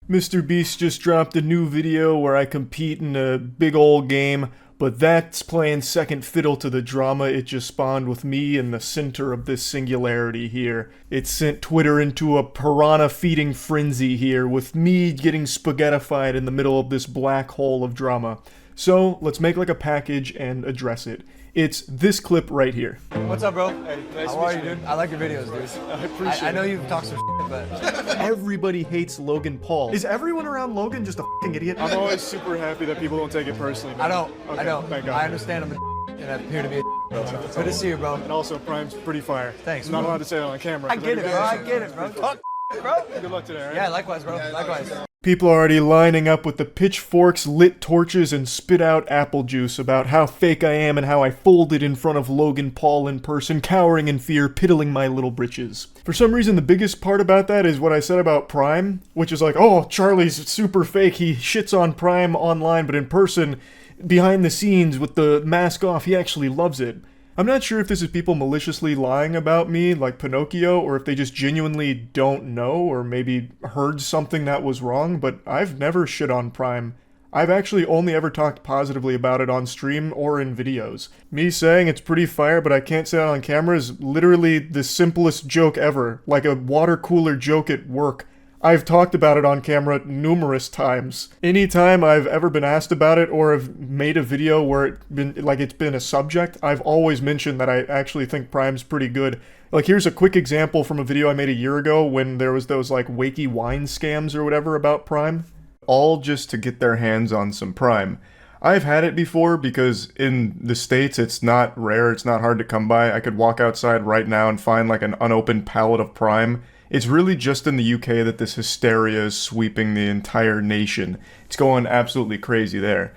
MrBeast just dropped a new video where I compete in a big old game, but that's playing second fiddle to the drama it just spawned with me in the center of this singularity here. It sent Twitter into a piranha feeding frenzy here, with me getting spaghettified in the middle of this black hole of drama. So let's make like a package and address it. It's this clip right here. What's up, bro? Hey, nice How are you, dude? I like your videos, dude. I appreciate it. I know you've talked some shit, but... Everybody hates Logan Paul. Is everyone around Logan just a fucking idiot? I'm always super happy that people don't take it personally. Man. I don't. Okay, I don't. thank God. I understand I'm a and I appear to be a bro. So good to see you, bro. And also, Prime's pretty fire. Thanks, I'm not bro. allowed to say that on camera. I get it, bro. I get it, bro. Talk, bro. Good luck today, all right? Yeah, likewise, bro. Likewise. People are already lining up with the pitchforks, lit torches, and spit out apple juice about how fake I am and how I folded in front of Logan Paul in person, cowering in fear, piddling my little britches. For some reason, the biggest part about that is what I said about Prime, which is like, oh, Charlie's super fake, he shits on Prime online, but in person, behind the scenes with the mask off, he actually loves it. I'm not sure if this is people maliciously lying about me, like Pinocchio, or if they just genuinely don't know, or maybe heard something that was wrong, but I've never shit on Prime. I've actually only ever talked positively about it on stream or in videos. Me saying it's pretty fire, but I can't say it on camera is literally the simplest joke ever, like a water cooler joke at work. I've talked about it on camera numerous times. Anytime I've ever been asked about it or have made a video where it's been a subject, I've always mentioned that I actually think Prime's pretty good. Like, here's a quick example from a video I made a year ago when there was those like wakey wine scams or whatever about Prime. All just to get their hands on some Prime. I've had it before because in the States it's not rare, it's not hard to come by. I could walk outside right now and find like an unopened pallet of Prime. It's really just in the UK that this hysteria is sweeping the entire nation. It's going absolutely crazy there.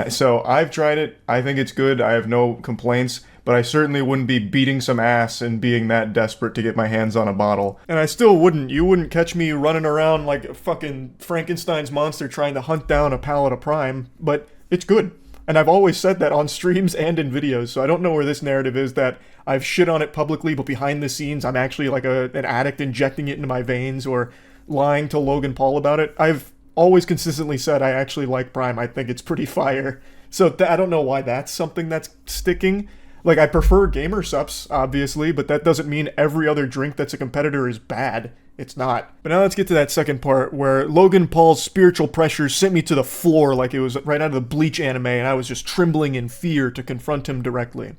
So I've tried it. I think it's good. I have no complaints, but I certainly wouldn't be beating some ass and being that desperate to get my hands on a bottle. And I still wouldn't. You wouldn't catch me running around like a fucking Frankenstein's monster trying to hunt down a pallet of Prime, but it's good. And I've always said that on streams and in videos, so I don't know where this narrative is that I've shit on it publicly, but behind the scenes I'm actually like an addict injecting it into my veins or lying to Logan Paul about it. I've always consistently said I actually like Prime. I think it's pretty fire. So I don't know why that's something that's sticking. Like, I prefer Gamer Sups, obviously, but that doesn't mean every other drink that's a competitor is bad. It's not. But now let's get to that second part where Logan Paul's spiritual pressure sent me to the floor like it was right out of the Bleach anime, and I was just trembling in fear to confront him directly.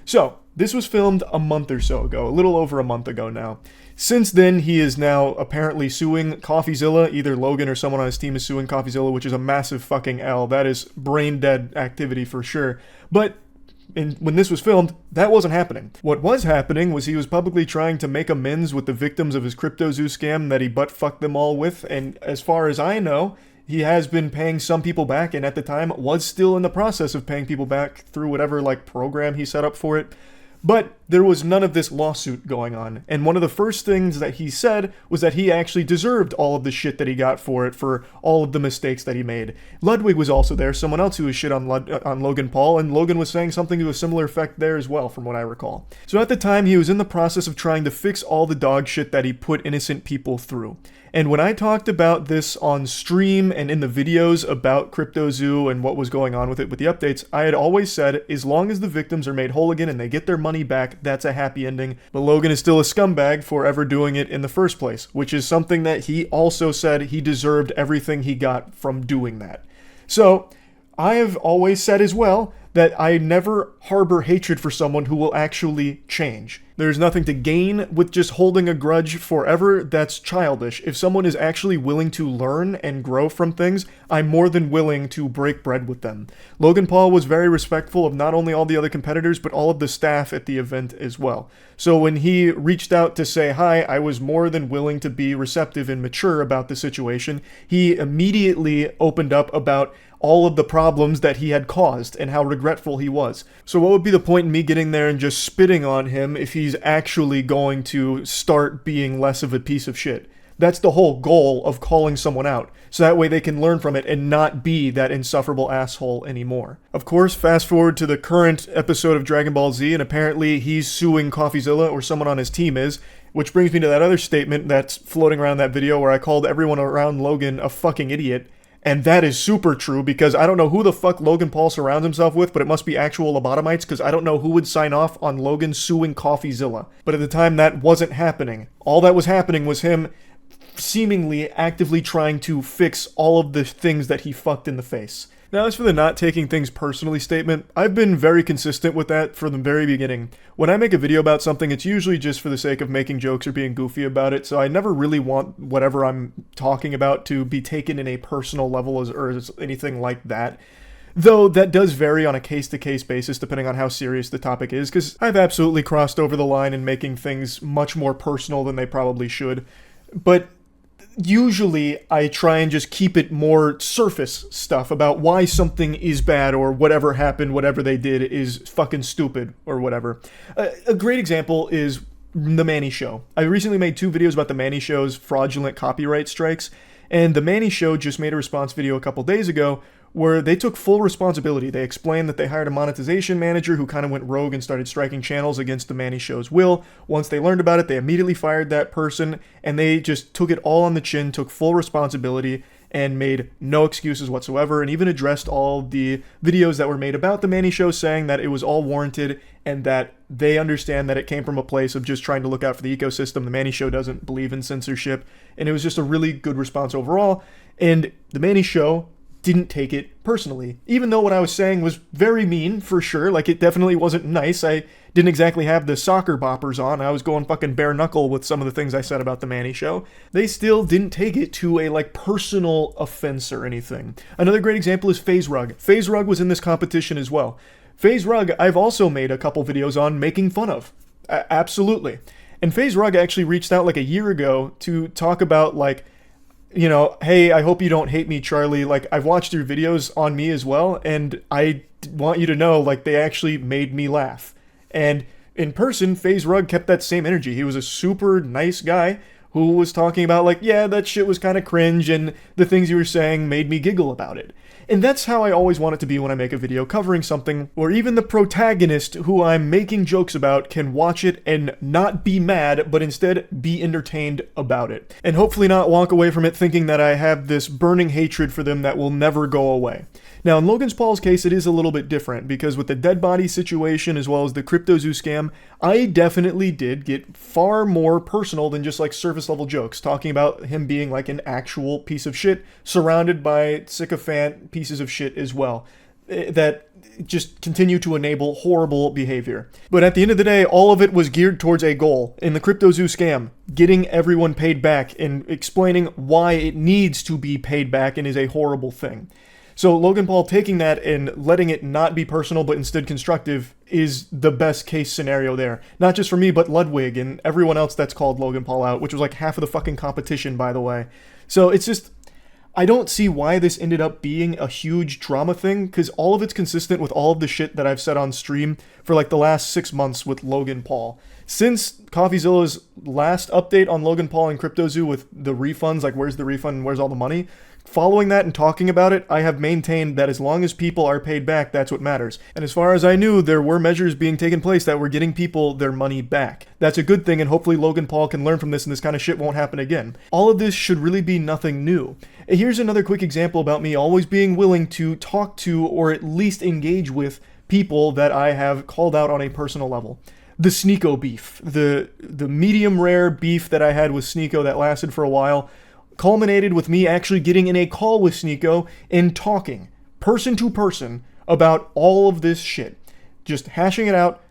So, this was filmed a month or so ago, a little over a month ago now. Since then, he is now apparently suing CoffeeZilla. Either Logan or someone on his team is suing CoffeeZilla, which is a massive fucking L. That is brain dead activity for sure. But when this was filmed, that wasn't happening. What was happening was he was publicly trying to make amends with the victims of his CryptoZoo scam that he butt-fucked them all with, and as far as I know, he has been paying some people back, and at the time was still in the process of paying people back through whatever like program he set up for it. But there was none of this lawsuit going on, and one of the first things that he said was that he actually deserved all of the shit that he got for it, for all of the mistakes that he made. Ludwig was also there, someone else who was shit on Logan Paul, and Logan was saying something to a similar effect there as well, from what I recall. So at the time, he was in the process of trying to fix all the dog shit that he put innocent people through. And when I talked about this on stream and in the videos about CryptoZoo and what was going on with it with the updates, I had always said, as long as the victims are made whole again and they get their money back, that's a happy ending. But Logan is still a scumbag for ever doing it in the first place, which is something that he also said he deserved everything he got from doing that. So, I have always said as well that I never harbor hatred for someone who will actually change. There's nothing to gain with just holding a grudge forever. That's childish. If someone is actually willing to learn and grow from things, I'm more than willing to break bread with them. Logan Paul was very respectful of not only all the other competitors, but all of the staff at the event as well. So when he reached out to say hi, I was more than willing to be receptive and mature about the situation. He immediately opened up about all of the problems that he had caused and how regretful he was. So what would be the point in me getting there and just spitting on him if he's actually going to start being less of a piece of shit? That's the whole goal of calling someone out, so that way they can learn from it and not be that insufferable asshole anymore. Of course, fast forward to the current episode of Dragon Ball Z, and apparently he's suing CoffeeZilla, or someone on his team is, Which brings me to that other statement that's floating around that video where I called everyone around Logan a fucking idiot. And that is super true, because I don't know who the fuck Logan Paul surrounds himself with, but it must be actual lobotomites, because I don't know who would sign off on Logan suing CoffeeZilla. But at the time, that wasn't happening. All that was happening was him seemingly actively trying to fix all of the things that he fucked in the face. Now, as for the not taking things personally statement, I've been very consistent with that from the very beginning. When I make a video about something, it's usually just for the sake of making jokes or being goofy about it, so I never really want whatever I'm talking about to be taken in a personal level or as anything like that. Though that does vary on a case-to-case basis depending on how serious the topic is, because I've absolutely crossed over the line in making things much more personal than they probably should. But usually I try and just keep it more surface stuff about why something is bad or whatever happened, whatever they did is fucking stupid or whatever. A great example is The Manny Show. I recently made 2 videos about The Manny Show's fraudulent copyright strikes, and The Manny Show just made a response video a couple days ago where they took full responsibility. They explained that they hired a monetization manager who kind of went rogue and started striking channels against The Manny Show's will. Once they learned about it, they immediately fired that person, and they just took it all on the chin, took full responsibility, and made no excuses whatsoever, and even addressed all the videos that were made about The Manny Show, saying that it was all warranted, and that they understand that it came from a place of just trying to look out for the ecosystem. The Manny Show doesn't believe in censorship, and it was just a really good response overall, and The Manny Show didn't take it personally. Even though what I was saying was very mean, for sure, like it definitely wasn't nice. I didn't exactly have the soccer boppers on. I was going fucking bare knuckle with some of the things I said about The Manny Show. They still didn't take it to a like personal offense or anything. Another great example is FaZe Rug. FaZe Rug was in this competition as well. FaZe Rug, I've also made a couple videos on making fun of. Absolutely. And FaZe Rug actually reached out like a year ago to talk about like, you know, hey, I hope you don't hate me, Charlie. Like, I've watched your videos on me as well, and I want you to know, like, they actually made me laugh. And in person, FaZe Rug kept that same energy. He was a super nice guy who was talking about, like, yeah, that shit was kind of cringe, and the things you were saying made me giggle about it. And that's how I always want it to be when I make a video covering something where even the protagonist who I'm making jokes about can watch it and not be mad, but instead be entertained about it. And hopefully not walk away from it thinking that I have this burning hatred for them that will never go away. Now, in Logan Paul's case, it is a little bit different, because with the dead body situation as well as the CryptoZoo scam, I definitely did get far more personal than just like surface level jokes, talking about him being like an actual piece of shit, surrounded by sycophant pieces of shit as well, that just continue to enable horrible behavior. But at the end of the day, all of it was geared towards a goal. In the CryptoZoo scam, getting everyone paid back and explaining why it needs to be paid back and is a horrible thing. So Logan Paul taking that and letting it not be personal but instead constructive is the best case scenario there. Not just for me, but Ludwig and everyone else that's called Logan Paul out, which was like half of the fucking competition, by the way. So it's just, I don't see why this ended up being a huge drama thing, because all of it's consistent with all of the shit that I've said on stream for like the last 6 months with Logan Paul. Since CoffeeZilla's last update on Logan Paul and CryptoZoo with the refunds, like where's the refund and where's all the money, following that and talking about it, I have maintained that as long as people are paid back, that's what matters. And as far as I knew, there were measures being taken place that were getting people their money back. That's a good thing, and hopefully Logan Paul can learn from this and this kind of shit won't happen again. All of this should really be nothing new. Here's another quick example about me always being willing to talk to or at least engage with people that I have called out on a personal level. The Sneeko beef. The medium rare beef that I had with Sneeko that lasted for a while culminated with me actually getting in a call with Sneeko and talking, person to person, about all of this shit. Just hashing it out.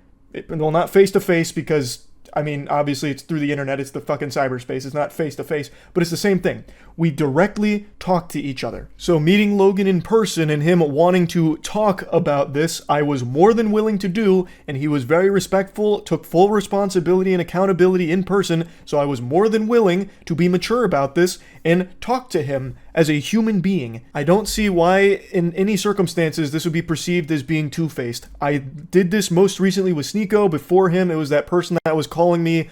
Well, not face to face, because, I mean, obviously it's through the internet, it's the fucking cyberspace, it's not face to face, but it's the same thing. We directly talk to each other. So meeting Logan in person and him wanting to talk about this, I was more than willing to do, and he was very respectful, took full responsibility and accountability in person, so I was more than willing to be mature about this and talk to him as a human being. I don't see why in any circumstances this would be perceived as being two-faced. I did this most recently with Sneeko. Before him, it was that person that was calling me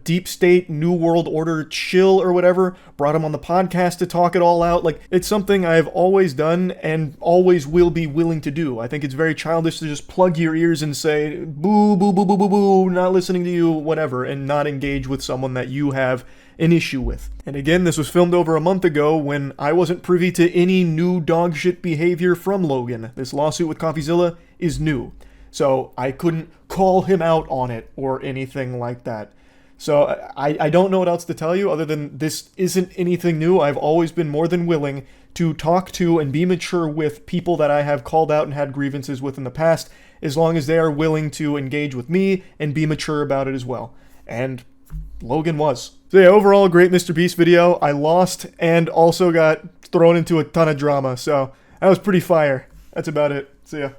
deep state, new world order chill or whatever. Brought him on the podcast to talk it all out. Like, it's something I've always done and always will be willing to do. I think it's very childish to just plug your ears and say, boo, boo, boo, boo, boo, boo, not listening to you, whatever, and not engage with someone that you have an issue with. And again, this was filmed over a month ago when I wasn't privy to any new dogshit behavior from Logan. This lawsuit with CoffeeZilla is new. So I couldn't call him out on it or anything like that. So I don't know what else to tell you other than this isn't anything new. I've always been more than willing to talk to and be mature with people that I have called out and had grievances with in the past, as long as they are willing to engage with me and be mature about it as well. And Logan was. So yeah, overall, great MrBeast video. I lost and also got thrown into a ton of drama, so that was pretty fire. That's about it. See ya.